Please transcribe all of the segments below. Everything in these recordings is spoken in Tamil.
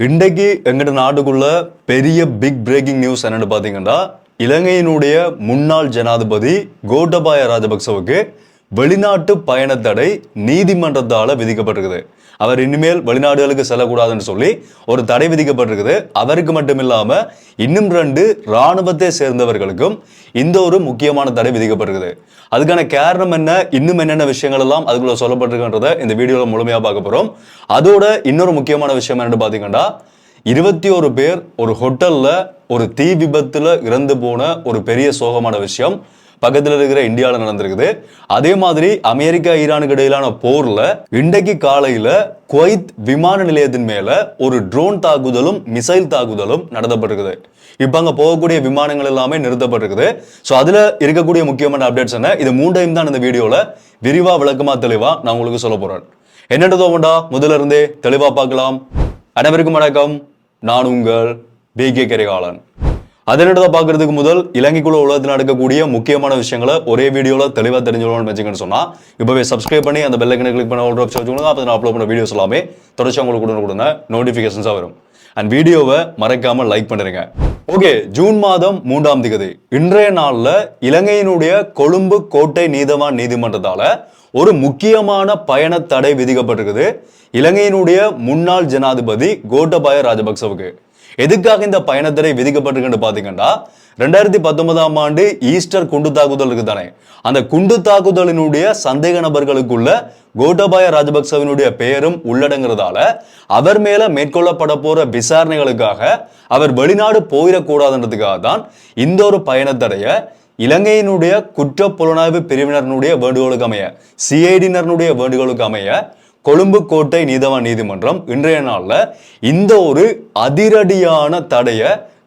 இன்றைக்கு எங்கட நாட்டுக்குள்ள பெரிய பிக் பிரேக்கிங் நியூஸ் என்னன்னு பார்த்தீங்கன்னா இலங்கையினுடைய முன்னாள் ஜனாதிபதி கோட்டபாய ராஜபக்சவுக்கு வெளிநாட்டு பயண தடை நீதிமன்றத்தால் விதிக்கப்பட்டிருக்குது. அவர் இனிமேல் வெளிநாடுகளுக்கு செல்லக்கூடாதுன்னு சொல்லி ஒரு தடை விதிக்கப்பட்டிருக்குது. அவருக்கு மட்டும் இல்லாம இன்னும் 2 இராணுவத்தை சேர்ந்தவர்களுக்கும் இந்த ஒரு முக்கியமான தடை விதிக்கப்பட்டிருக்குது. அதுக்கான காரணம் என்ன, இன்னும் என்னென்ன விஷயங்கள் எல்லாம் அதுக்குள்ள சொல்லப்பட்டிருக்கின்றத இந்த வீடியோல முழுமையா பார்க்க போறோம். அதோட இன்னொரு முக்கியமான விஷயம் என்னன்னு பாத்தீங்கன்னா 21 பேர் ஒரு ஹோட்டல்ல ஒரு தீ விபத்துல இறந்து போன ஒரு பெரிய சோகமான விஷயம் பக்கத்தில் இருக்கிற இந்தியாவில் நடந்திருக்குது. அதே மாதிரி அமெரிக்கா ஈரானுக்கு இடையிலான போர்ல இன்றைக்கு காலையில குவைத் விமான நிலையத்தின் மேல ஒரு ட்ரோன் தாக்குதலும் மிசைல் தாக்குதலும் நடத்தப்பட்டிருக்குது. இப்ப அங்க போகக்கூடிய விமானங்கள் எல்லாமே நிறுத்தப்பட்டிருக்குது. ஸோ அதுல இருக்கக்கூடிய முக்கியமான அப்டேட்ஸ் என்ன, இது 3 தான் இந்த வீடியோல விரிவா விளக்கமா தெளிவா நான் உங்களுக்கு சொல்ல போறேன். என்னென்னதோ வேண்டா முதல்ல இருந்தே தெளிவா பார்க்கலாம். அனைவருக்கும் வணக்கம், நான் உங்கள் BK கரிகாலன். அதனிடத்தை பார்க்கறதுக்கு முதல் இலங்கைக்குள்ள உலகத்தில் நடக்கக்கூடிய முக்கியமான விஷயங்களை ஒரே வீடியோல தெளிவா தெரிஞ்சுக்கணும்னு வச்சுக்கன்னு சொன்னா இப்பவே சப்ஸ்கிரைப் பண்ணி அந்த பெல் ஐக்கனை கிளிக் பண்ண ஆல் ஆப்ஷன் வச்சுக்கோங்க. அப்போ நான் அப்லோட் பண்ண வீடியோஸ் எல்லாமே தொடர்ச்சி உங்களுக்கு உடனே நோட்டிபிகேஷன்ஸா வரும். அண்ட் வீடியோவை மறக்காம லைக் பண்ணுங்க. ஓகே, ஜூன் மாதம் 3ஆம் தேதி இன்றைய நாள்ல இலங்கையினுடைய கொழும்பு கோட்டை நீதவான் நீதிமன்றத்தால ஒரு முக்கியமான பயண தடை விதிக்கப்பட்டிருக்குது இலங்கையினுடைய முன்னாள் ஜனாதிபதி கோட்டபாய ராஜபக்சவுக்கு. எதுக்காக இந்த பயணத்தடை விதிக்கப்பட்டிருக்குன்னு பாத்தீங்கன்னா 2019ஆம் ஆண்டு ஈஸ்டர் குண்டு தாக்குதல் இருக்குதானே, அந்த குண்டு தாக்குதலினுடைய சந்தேக நபர்களுக்குள்ள கோட்டபாய ராஜபக்சவினுடைய பெயரும் உள்ளடங்குறதால அவர் மேல மேற்கொள்ளப்பட போற விசாரணைகளுக்காக அவர் வெளிநாடு போயிடக்கூடாதுன்றதுக்காக தான் இந்த ஒரு பயணத்தடைய இலங்கையினுடைய குற்ற புலனாய்வு பிரிவினருடைய வேண்டுகோளுக்கு அமைய CID-னருடைய வேண்டுகோளுக்கு அமைய கொழும்பு கோட்டை நீதவான் நீதிமன்றம் இன்றைய நாள்ல இந்த ஒரு அதிரடியான தடைய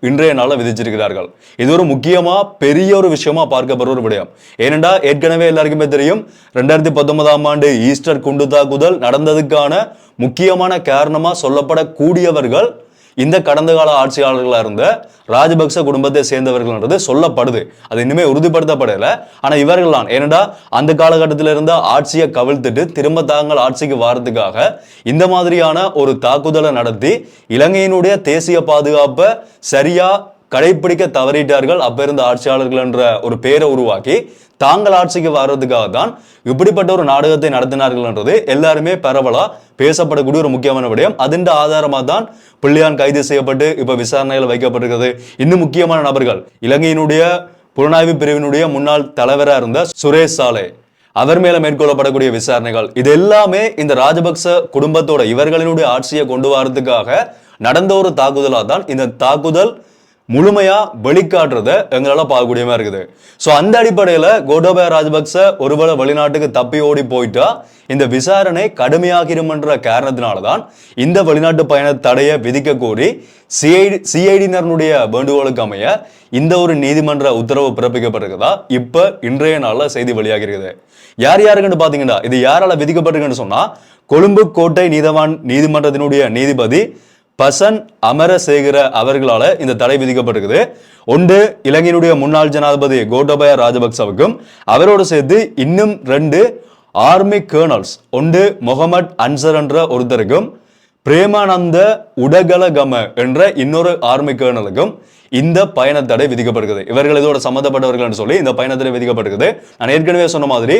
இன்றைய நாள்ல விதிச்சிருக்கிறார்கள். இது ஒரு முக்கியமா பெரிய ஒரு விஷயமா பார்க்கப்படுற ஒரு விடயம். ஏனென்றா ஏற்கனவே எல்லாருக்குமே தெரியும் 2019ஆம் ஆண்டு ஈஸ்டர் குண்டு தாக்குதல் நடந்ததுக்கான முக்கியமான காரணமா சொல்லப்படக்கூடியவர்கள் இந்த கடந்த கால ஆட்சியாளர்களா இருந்த ராஜபக்ச குடும்பத்தை சேர்ந்தவர்கள்ன்றது சொல்லப்படுது. அது இன்னுமே உறுதிப்படுத்தப்படல. ஆனா இவர்கள் தான் ஏனென்றா அந்த காலகட்டத்தில் இருந்த ஆட்சியை கவிழ்த்துட்டு திரும்ப தாங்கள் ஆட்சிக்கு வாரத்துக்காக இந்த மாதிரியான ஒரு தாக்குதலை நடத்தி இலங்கையினுடைய தேசிய பாதுகாப்பை சரியா கடைபிடிக்க தவறிட்டார்கள். அப்ப இருந்த ஆட்சியாளர்கள் என்ற ஒரு பேரை உருவாக்கி தாங்கள் ஆட்சிக்கு வர்றதுக்காக தான் இப்படிப்பட்ட ஒரு நாடகத்தை நடத்தினார்கள் என்றது எல்லாருமே பரவலா பேசப்படக்கூடிய ஒரு முக்கியமான விடயம். அதன் ஆதாரமா தான் பிள்ளையான் கைது செய்யப்பட்டு இப்ப விசாரணைகள் வைக்கப்பட்டிருக்கிறது. இன்னும் முக்கியமான நபர்கள் இலங்கையினுடைய புலனாய்வு பிரிவினுடைய முன்னாள் தலைவராக இருந்த சுரேஷ் சாலை, அவர் மேல மேற்கொள்ளப்படக்கூடிய விசாரணைகள், இது எல்லாமே இந்த ராஜபக்ச குடும்பத்தோட இவர்களினுடைய ஆட்சியை கொண்டு வரதுக்காக நடந்த ஒரு தாக்குதலா தான் இந்த தாக்குதல் முழுமையா வெளிக்காட்டுறத எங்களால பார்க்கக்கூடியமா இருக்குது. சோ அந்த அடிப்படையில கோட்டபாய ராஜபக்ச ஒருவேளை வெளிநாட்டுக்கு தப்பி ஓடி போயிட்டா இந்த விசாரணை கடுமையாகிரும்ன்ற காரணத்தினாலதான் இந்த வெளிநாட்டு பயண தடையை விதிக்க கோரி CID-னருடைய வேண்டுகோளுக்கு அமைய இந்த ஒரு நீதிமன்ற உத்தரவு பிறப்பிக்கப்பட்டிருக்குதா இப்ப இன்றைய நாள்ல செய்தி வெளியாகி இருக்குது. யார் யாருக்குன்னு பாத்தீங்கன்னா இது யாரால விதிக்கப்பட்டிருக்குன்னு சொன்னா கொழும்பு கோட்டை நீதவான் நீதிமன்றத்தினுடைய நீதிபதி பசன் அமரசேகர அவர்களால இந்த தடை விதிக்கப்பட்டிருக்குது. ஒன்று இலங்கையினுடைய முன்னாள் ஜனாதிபதி கோட்டபாய ராஜபக்சவுக்கும் அவரோடு சேர்த்து இன்னும் 2 ஆர்மி கேர்னல்ஸ், ஒன்று முகமது அன்சர் என்ற ஒருத்தருக்கும் பிரேமானந்த உடகலகம என்ற இன்னொரு ஆர்மி கேர்னலுக்கும் இந்த பயண தடை விதிக்கப்பட்டிருக்குது. இவர்கள் இதோட சம்பந்தப்பட்டவர்கள் சொல்லி இந்த பயண தடை விதிக்கப்பட்டிருக்குது. நான் ஏற்கனவே சொன்ன மாதிரி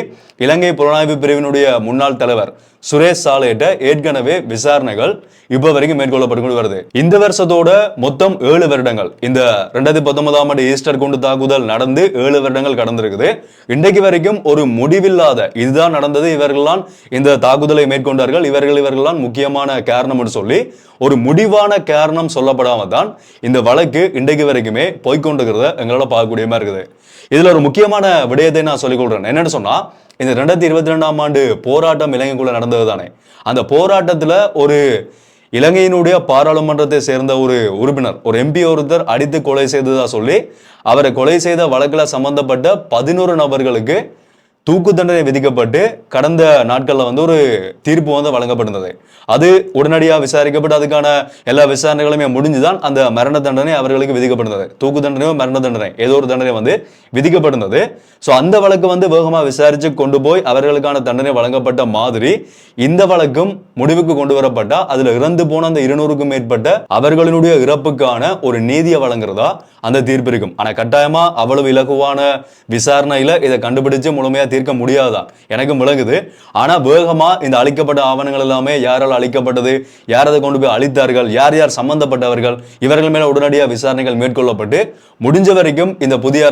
இலங்கை புலனாய்வு பிரிவினுடைய முன்னாள் தலைவர் சுரேஷ் சாலையிட்ட ஏற்கனவே விசாரணைகள் இப்ப வரைக்கும் மேற்கொள்ளப்பட்டு வருது. இந்த வருஷத்தோட மொத்தம் 7 வருடங்கள், இந்த 2019ஆம் ஆண்டு ஈஸ்டர் குண்டு தாக்குதல் நடந்து 7 வருடங்கள் கடந்திருக்குது. இன்றைக்கு வரைக்கும் ஒரு முடிவில்லாத இதுதான் நடந்தது, இவர்கள்லாம் இந்த தாக்குதலை மேற்கொண்டார்கள், இவர்கள்லாம் முக்கியமான காரணம் சொல்லி ஒரு முடிவான காரணம் சொல்லப்படாம தான் இந்த வழக்கு இன்றைக்கு வரைக்குமே போய்கொண்டிருக்கிறத எங்களால பார்க்கக்கூடியமா இருக்குது. இதுல ஒரு முக்கியமான விடயத்தை நான் சொல்லிக் கொள்றேன். என்னன்னு சொன்னா இந்த 2022ஆம் ஆண்டு போராட்டம் இலங்கைக்குள்ள நடந்தது தானே, அந்த போராட்டத்துல ஒரு இலங்கையினுடைய பாராளுமன்றத்தை சேர்ந்த ஒரு உறுப்பினர், ஒரு MP ஒருத்தர் அடித்து கொலை செய்ததா சொல்லி அவரை கொலை செய்த வழக்கில் சம்பந்தப்பட்ட 11 நபர்களுக்கு தூக்கு தண்டனை விதிக்கப்பட்டு கடந்த நாட்கள்ல வந்து ஒரு தீர்ப்பு வந்து வழங்கப்பட்டிருந்தது. அது உடனடியாக விசாரிக்கப்பட்டு அதுக்கான எல்லா விசாரணைகளுமே முடிஞ்சுதான் அந்த மரண தண்டனை அவர்களுக்கு விதிக்கப்பட்டிருந்தது. தூக்கு தண்டனையோ மரண தண்டனை ஏதோ ஒரு தண்டனை வந்து விதிக்கப்பட்டிருந்தது. ஸோ அந்த வழக்கு வந்து வேகமா விசாரிச்சு கொண்டு போய் அவர்களுக்கான தண்டனை வழங்கப்பட்ட மாதிரி இந்த வழக்கும் முடிவுக்கு கொண்டு வரப்பட்டா அதுல இறந்து போன அந்த 200க்கும் மேற்பட்ட அவர்களுடைய இறப்புக்கான ஒரு நீதியை வழங்குறதா அந்த தீர்ப்பு இருக்கும். ஆனா கட்டாயமா அவ்வளவு இலகுவான விசாரணையில இதை கண்டுபிடிச்சு முழுமையா தீர்க்க முடியாதா எனக்கும் விளங்குது. ஆனா வேகமா இந்த அளிக்கப்பட்ட ஆவணங்கள் எல்லாமே யாரால் அளிக்கப்பட்டது, யார் அதை கொண்டு போய் அளித்தார்கள், யார் யார் சம்பந்தப்பட்டவர்கள், இவர்கள் மேல உடனடியாக விசாரணைகள் மேற்கொள்ளப்பட்டு முடிஞ்ச வரைக்கும் இந்த புதிய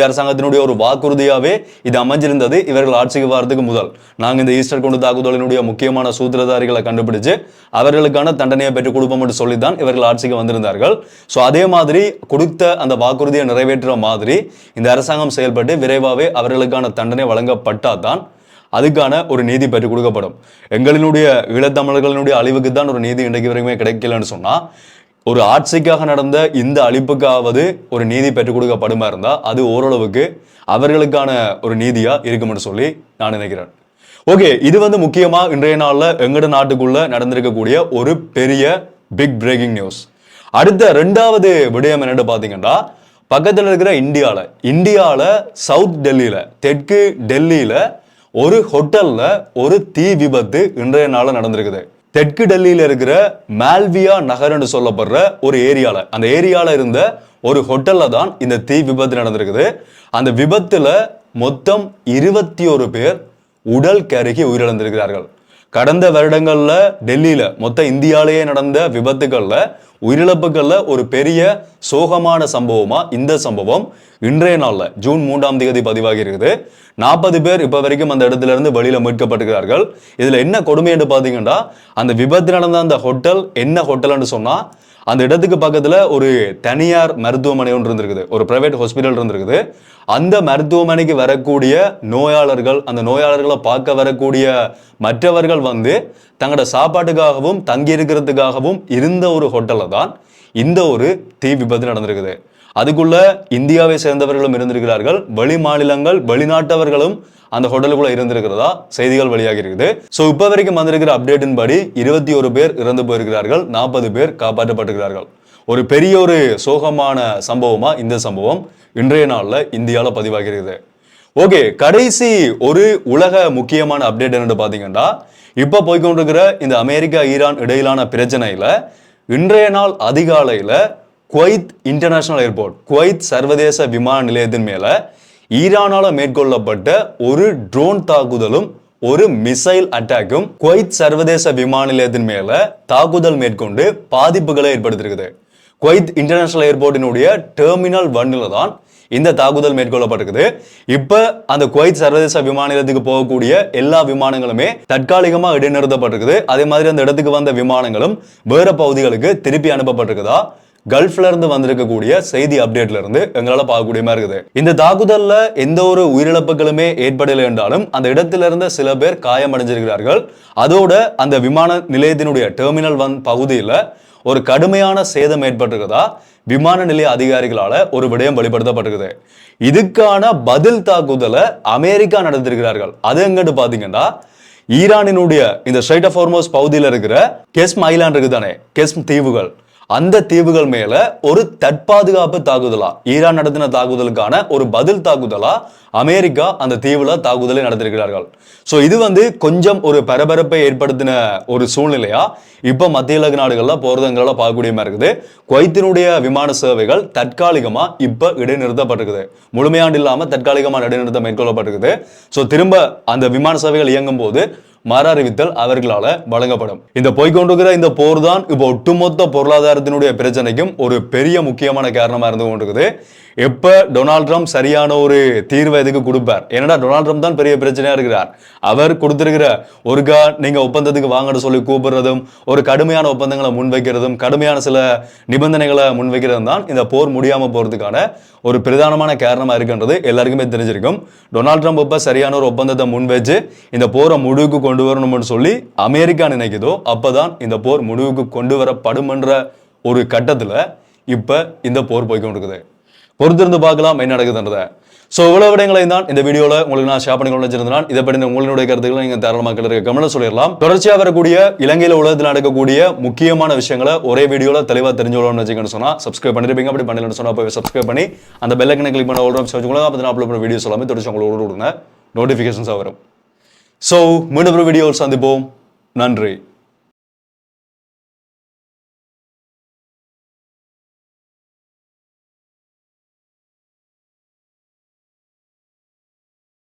அரசாங்கத்தினுடைய ஒரு வாக்குறுதியாவே இது அமைஞ்சிருந்தது. இவர்கள் ஆட்சிக்கு வரதுக்கு முதல் நாங்க இந்த ஈஸ்டர் குண்டு தாக்குதலினுடைய முக்கியமான சூத்திரதாரிகளை கண்டுபிடிச்சு அவர்களுக்கான தண்டனையை பெற்றுக் கொடுப்போம் என்று சொல்லித்தான் இவர்கள் ஆட்சிக்கு வந்திருந்தார்கள். ஸோ அதே மாதிரி கொடுத்த அந்த வாக்குறுதியை நிறைவேற்ற மாதிரி இந்த அரசாங்கம் செயல்பட்டு விரைவாகவே அவர்களுக்கான தண்டனை வழங்கப்பட்டாதான் அதுக்கான ஒரு நீதி பெற்றுக் கொடுக்கப்படும். எங்களினுடைய ஈழத்தமிழர்களினுடைய அழிவுக்கு தான் ஒரு நீதி இன்றைக்கு வரைக்குமே கிடைக்கலன்னு சொன்னா ஒரு ஆட்சிக்காக நடந்த இந்த அழிப்புக்காவது ஒரு நீதி பெற்றுக் கொடுக்கப்படுமா இருந்தா அது ஓரளவுக்கு அவர்களுக்கான ஒரு நீதியா இருக்கும்னு சொல்லி நான் நினைக்கிறேன். ஓகே, இது வந்து முக்கியமா இன்றைய நாள்ல எங்கட நாட்டுக்குள்ள நடந்திருக்கக்கூடிய ஒரு பெரிய பிக் பிரேக்கிங் நியூஸ். அடுத்த 2வது விடயம் என்னன்னு பாத்தீங்கன்னா பக்கத்துல இருக்கிற இந்தியால சவுத் டெல்லியில தெற்கு டெல்லியில ஒரு ஹோட்டல்ல ஒரு தீ விபத்து இன்றைய நாள்ல நடந்திருக்குது. தெற்கு டெல்லியில இருக்கிற மால்வியா நகர் என்று சொல்லப்படுற ஒரு அந்த ஏரியால இருந்த ஒரு ஹோட்டல்ல தான் இந்த தீ விபத்து நடந்திருக்குது. அந்த விபத்துல மொத்தம் 21 பேர் உடல் கருகி உயிரிழந்திருக்கிறார்கள். கடந்த வருடங்கள்ல டெல்லியில மொத்த இந்தியாலேயே நடந்த விபத்துக்கள்ல உயிரிழப்புகள்ல ஒரு பெரிய சோகமான சம்பவமா இந்த சம்பவம் இன்றைய நாள்ல ஜூன் 3ஆம் தேதி பதிவாகி இருக்குது. 40 பேர் இப்ப வரைக்கும் அந்த இடத்துல இருந்து வெளியில மீட்கப்பட்டிருக்கிறார்கள். இதுல என்ன கொடுமை என்று பாத்தீங்கன்னா அந்த விபத்து நடந்த அந்த ஹோட்டல் என்ன ஹோட்டல்னு சொன்னா அந்த இடத்துக்கு பக்கத்துல ஒரு தனியார் மருத்துவமனை ஒன்று இருந்திருக்குது, ஒரு பிரைவேட் ஹாஸ்பிட்டல் இருந்திருக்குது. அந்த மருத்துவமனைக்கு வரக்கூடிய நோயாளர்கள், அந்த நோயாளர்களை பார்க்க வரக்கூடிய மற்றவர்கள் வந்து தங்களோட சாப்பாட்டுக்காகவும் தங்கி இருக்கிறதுக்காகவும் இருந்த ஒரு ஹோட்டல்ல தான் இந்த ஒரு தீ விபத்து நடந்திருக்குது. அதுக்குள்ள இந்தியாவை சேர்ந்தவர்களும் இருந்திருக்கிறார்கள், வெளி மாநிலங்கள் வெளிநாட்டவர்களும் அந்த ஹோட்டலுக்குள்ள இருந்திருக்கிறதா செய்திகள் வெளியாகி இருக்குது. சோ இப்ப வரைக்கும் வந்திருக்கிற அப்டேட்டின் படி 21 பேர் இறந்து போயிருக்கிறார்கள், 40 பேர் காப்பாற்றப்பட்டிருக்கிறார்கள். ஒரு பெரிய ஒரு சோகமான சம்பவமா இந்த சம்பவம் இன்றைய நாள்ல இந்தியாவில் பதிவாகி இருக்குது. ஓகே, கடைசி ஒரு உலக முக்கியமான அப்டேட் என்னன்னு பாத்தீங்கன்னா இப்ப போய்கொண்டிருக்கிற இந்த அமெரிக்கா ஈரான் இடையிலான பிரச்சனையில இன்றைய நாள் அதிகாலையில குவைத் இன்டர்நேஷனல் ஏர்போர்ட், குவைத் சர்வதேச விமான நிலையத்தின் மேல ஈரானால மேற்கொள்ளப்பட்ட ஒரு ட்ரோன் தாக்குதலும் ஒரு மிசைல் அட்டாக்கும் குவைத் சர்வதேச விமான நிலையத்தின் மேல தாக்குதல் மேற்கொண்டு பாதிப்புகளை ஏற்படுத்திருக்குது. குவைத் இன்டர்நேஷனல் ஏர்போர்ட்டினுடைய டெர்மினல் 1 தான் இந்த தாக்குதல் மேற்கொள்ளப்பட்டிருக்குது. இப்ப அந்த குவைத் சர்வதேச விமான நிலையத்துக்கு போகக்கூடிய எல்லா விமானங்களுமே தற்காலிகமா இடைநிறுத்தப்பட்டிருக்குது. அதே மாதிரி அந்த இடத்துக்கு வந்த விமானங்களும் வேற பகுதிகளுக்கு திருப்பி அனுப்பப்பட்டிருக்குதா கல்ஃப்ல இருந்து வந்திருக்கக்கூடிய செய்தி அப்டேட்ல இருந்து எங்களால பார்க்கக்கூடிய மாதிரி இருக்குது. இந்த தாக்குதல்ல எந்த ஒரு உயிரிழப்புகளுமே ஏற்படலை என்றாலும் அந்த இடத்துல இருந்த சில பேர் காயமடைஞ்சிருக்கிறார்கள். அதோட அந்த விமான நிலையத்தினுடைய டெர்மினல் 1 பகுதியில் ஒரு கடுமையான சேதம் ஏற்பட்டிருக்கிறதா விமான நிலைய அதிகாரிகளால ஒரு விடயம் வெளிப்படுத்தப்பட்டிருக்குது. இதுக்கான பதில் தாக்குதலை அமெரிக்கா நடத்திருக்கிறார்கள். அது எங்கன்னு பாத்தீங்கன்னா ஈரானினுடைய இந்த ஸ்ட்ரைட் ஆஃப் ஹார்மோஸ் பகுதியில் இருக்கிற கெஸ்ம் ஐலாண்ட் இருக்குதானே, கெஸ்ம் தீவுகள், அந்த தீவுகள் மேல ஒரு தற்பாதுகாப்பு தாக்குதலா ஈரான் நடத்தின தாக்குதலுக்கான ஒரு பதில் தாக்குதலா அமெரிக்கா அந்த தீவுல தாக்குதலை நடத்திருக்கிறார்கள். சோ இது வந்து கொஞ்சம் ஒரு பரபரப்பை ஏற்படுத்தின ஒரு சூழ்நிலையா இப்ப மத்திய உலக நாடுகள்ல போறதுங்களால பார்க்கக்கூடிய மாதிரி இருக்குது. குவைத்தினுடைய விமான சேவைகள் தற்காலிகமா இப்ப இடைநிறுத்தப்பட்டிருக்குது, முழுமையாண்டு இல்லாம தற்காலிகமா இடைநிறுத்தம் மேற்கொள்ளப்பட்டிருக்குது. சோ திரும்ப அந்த விமான சேவைகள் இயங்கும் போது மறுஅறிவித்தல் அவர்களால வழங்கப்படும். இந்த போய்கொண்டிருக்கிற இந்த போர் தான் இப்போ ஒட்டுமொத்த பொருளாதாரத்தினுடைய பிரச்சனைக்கும் ஒரு பெரிய முக்கியமான காரணமா இருந்து கொண்டிருக்குது. எப்ப டொனால்ட் ட்ரம்ப் சரியான ஒரு தீர்வை எதுக்கு கொடுப்பார்? ஏன்னா டொனால்ட் ட்ரம்ப் தான் பெரிய பிரச்சனையா இருக்கிறார். அவர் கொடுத்திருக்கிற ஒருக்கா நீங்க ஒப்பந்தத்துக்கு வாங்கன்னு சொல்லி கூப்பிடுறதும், ஒரு கடுமையான ஒப்பந்தங்களை முன்வைக்கிறதும், கடுமையான சில நிபந்தனைகளை முன்வைக்கிறதும் தான் இந்த போர் முடியாம போறதுக்கான ஒரு பிரதானமான காரணமா இருக்குன்றது எல்லாருக்குமே தெரிஞ்சிருக்கும். டொனால்ட் ட்ரம்ப் இப்ப சரியான ஒரு ஒப்பந்தத்தை முன்வச்சு இந்த போரை முடிவுக்கு கொண்டு வரணும்னு சொல்லி அமெரிக்கா நினைக்குதோ அப்பதான் இந்த போர் முடிவுக்கு கொண்டு வரப்படும் என்ற ஒரு கட்டத்துல இப்ப இந்த போர் போய்கொண்டிருக்குது. பொறுத்திருந்து பார்க்கலாம் என்ன நடக்குதுன்றத. ஸோ இவ்வளவு விடங்களையும் தான் இந்த வீடியோவில் உங்களுக்கு நான் ஷேர் பண்ணி கொண்டு வச்சிருந்தேன். இதை பற்றி உங்களுடைய கருத்துக்களை நீங்கள் தாராளமாக கமெண்ட்ல சொல்லிடலாம். தொடர்ச்சியாக வரக்கூடிய இலங்கையில் உலகத்தில் நடக்கக்கூடிய முக்கியமான விஷயங்களை ஒரே வீடியோவில் தெளிவாக தெரிஞ்சுக்கணும்னு வச்சுக்கணும்னு சொன்னால் சப்ஸ்கிரைப் பண்ணிருப்பீங்க. அப்படி பண்ணலன்னு சொன்னால் போய் சப்ஸ்கிரைப் பண்ணி அந்த பெல் ஐக்கனை கிளிக் பண்ண ஆல் ஆப்ஷன் வச்சுக்கோங்க. அப்போ நான் அப்லோட் பண்ண வீடியோஸ் எல்லாமே தொடர்ச்சி உங்களுக்கு கொடுங்க, நோட்டிஃபிகேஷன்ஸாக வரும். ஸோ மீண்டும் ஒரு வீடியோவில் சந்திப்போம். நன்றி.